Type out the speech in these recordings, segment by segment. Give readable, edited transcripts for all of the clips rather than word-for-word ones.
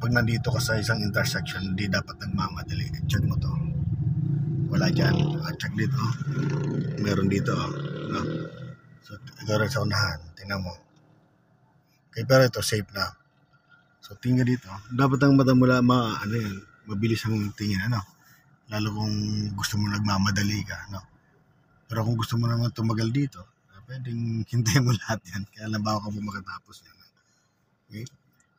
Pag nandito ka sa isang intersection, hindi dapat nagmamadali. Check mo to. Wala dyan. Check dito. Meron dito. No? So, ito rin sa unahan. Tingnan mo. Okay, pero ito, safe na. So, tingnan dito. Dapat ang mata mula, mabilis ang tingin, ano? Lalo kung gusto mo nagmamadali ka, no? Pero kung gusto mo naman tumagal dito, pwedeng hintayin mo lahat yan. Kaya lang bago ka po makatapos yan. Okay?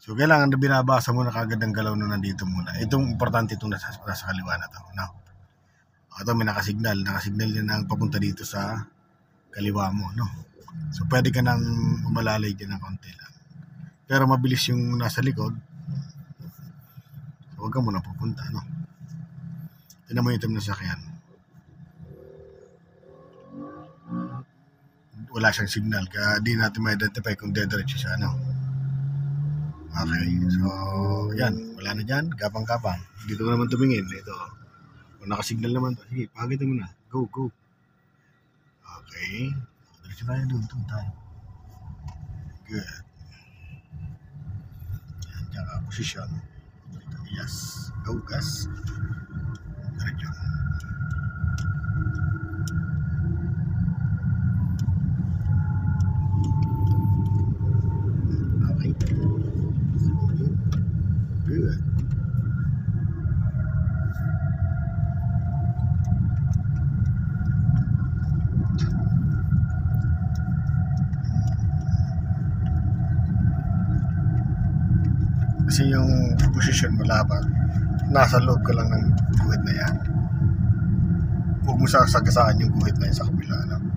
So, kailangan na binabasa mo na kagad ang galaw na nandito muna. Itong importante itong nasa kaliwa na to, no? Ito may nakasignal. Nakasignal yan ang papunta dito sa kaliwa mo, no? So, pwede ka nang umalalay dyan ng konti lang. Pero mabilis yung nasa likod. So, huwag ka muna pupunta, no? Tinan mo yung itim na sakyan. Wala siyang signal. Kaya di natin ma-identify kung dediretso siya, no? Okay. So, yan. Wala na dyan. Gapang-gapang. Dito ko naman tumingin. Ito. Kung nakasignal naman to. Sige, pagitin mo na. Go, go. Okay. Diretso tayo doon. Doon tayo. Good. Yan. Diyan ka. Posisyon. Yes. Go, gas. Diretso. Okay. Good. Kasi yung posisyon mo laban, nasa loob ka lang ng guhit na yan. Huwag mo sasagasaan yung guhit na yan sa kabila, no?